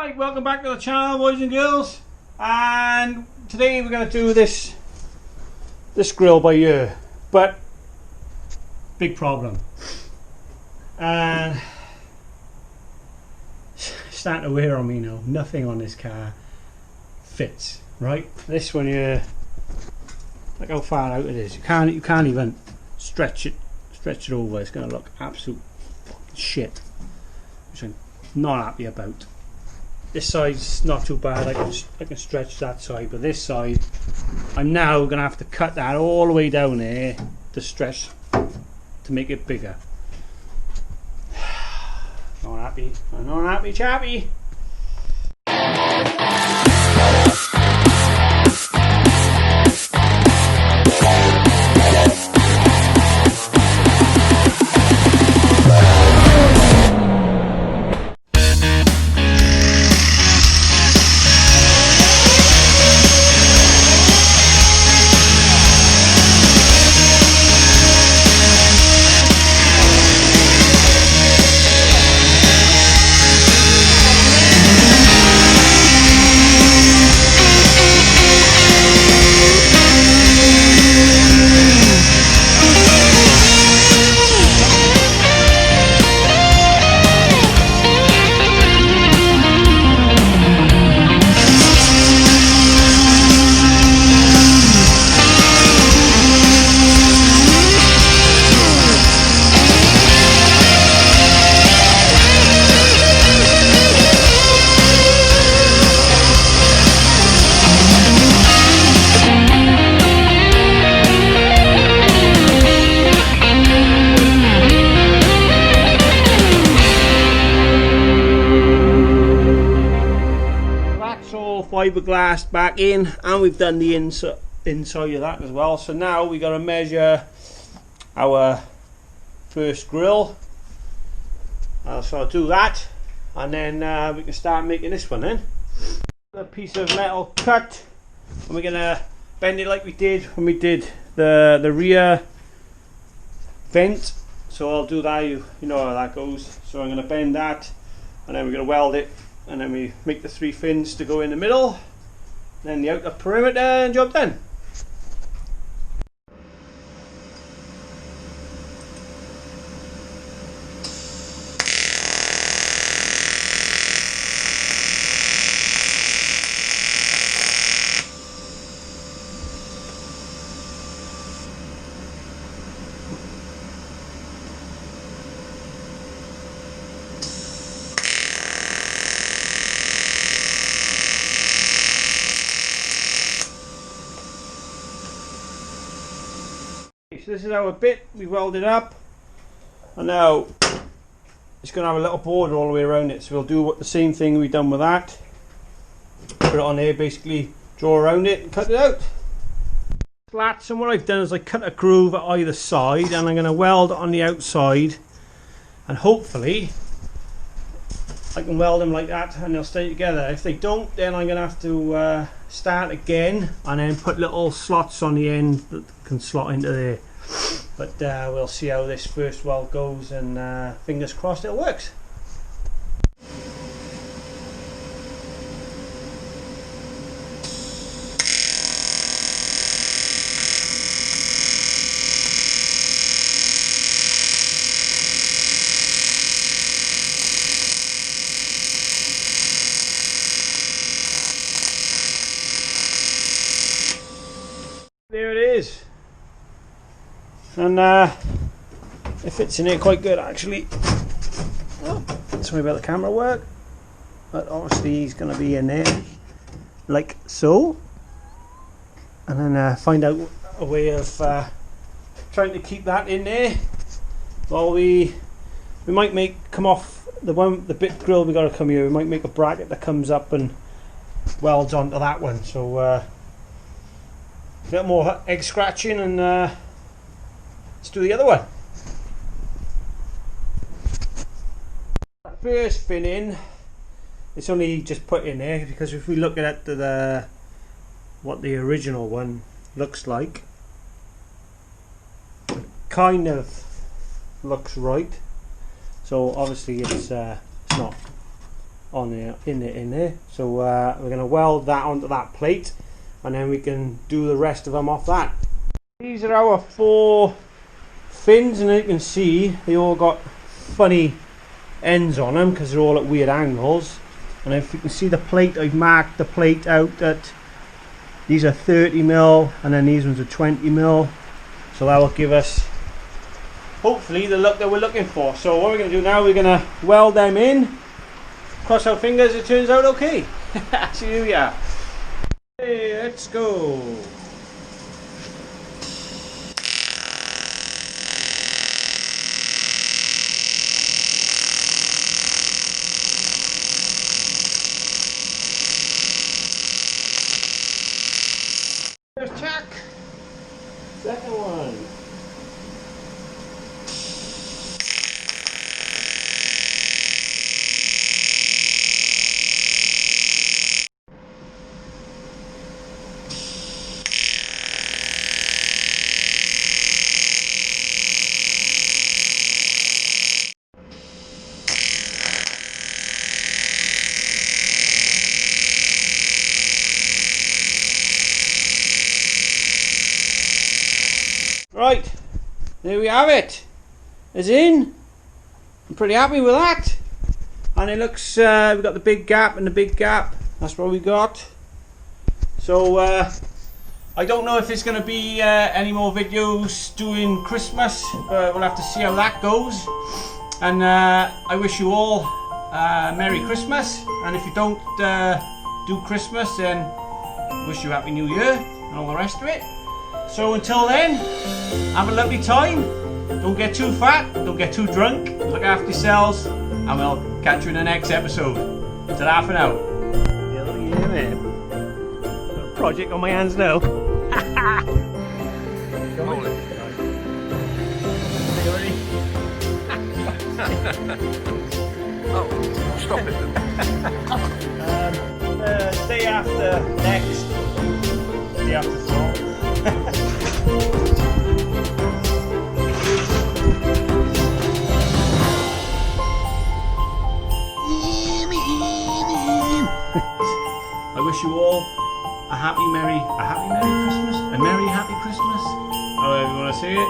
Hi, welcome back to the channel, boys and girls. And today we're going to do this grill by ear, but big problem. And it's starting to wear on me now. Nothing on this car fits. Right, this one here. Look how far out it is. You can't even stretch it over. It's going to look absolute shit, which I'm not happy about. This side's not too bad. I can stretch that side, but this side, I'm now going to have to cut that all the way down there to stretch to make it bigger. Not happy. I'm not happy, chappy. Fiberglass back in, and we've done the inside of that as well. So now we got to measure our first grill. So I'll do that, and then we can start making this one. Then a piece of metal cut, and we're gonna bend it like we did when we did the rear vent. So I'll do that. You know how that goes. So I'm gonna bend that, and then we're gonna weld it. And then we make the 3 fins to go in the middle, then the outer perimeter, and job done. So this is our bit, we welded up, and now it's going to have a little border all the way around it, so we'll do the same thing we've done with that. Put it on there, basically draw around it and cut it out. Slats, and what I've done is I cut a groove at either side, and I'm going to weld on the outside, and hopefully I can weld them like that and they'll stay together. If they don't, then I'm going to have to start again and then put little slots on the end that can slot into there. But we'll see how this first weld goes, and fingers crossed it works. There it is, and it fits in here quite good actually. Oh, sorry about the camera work, but obviously he's going to be in there like so, and then find out a way of trying to keep that in there. Well, we might come off the bit grill we got to come here. We might make a bracket that comes up and welds onto that one. So a bit more egg scratching, and let's do the other one. That first fin in, it's only just put in there because if we look at what the original one looks like, it kind of looks right. So obviously it's not on there, in there. So we're going to weld that onto that plate, and then we can do the rest of them off that. These are our 4 fins, and as you can see they all got funny ends on them because they're all at weird angles. And if you can see the plate, I've marked the plate out that these are 30mm and then these ones are 20mm, so that will give us hopefully the look that we're looking for. So what we're going to do now, we're going to weld them in. Cross our fingers it turns out okay. So here we are. Hey, let's go. First tack, second one. Right, there we have it. It's in. I'm pretty happy with that. And it looks, we've got the big gap and the big gap. That's what we got. So I don't know if there's going to be any more videos doing Christmas, but we'll have to see how that goes. And I wish you all Merry Christmas. And if you don't do Christmas, then wish you Happy New Year and all the rest of it. So until then, have a lovely time. Don't get too fat, don't get too drunk, look after yourselves, and we'll catch you in the next episode. Ta-da for now. Yeah, man. Got a project on my hands now. Come on. You ready? Oh, stop it then. Day after next. Day after tomorrow. I wish you all a happy merry Christmas, a merry happy Christmas, however you want to say it.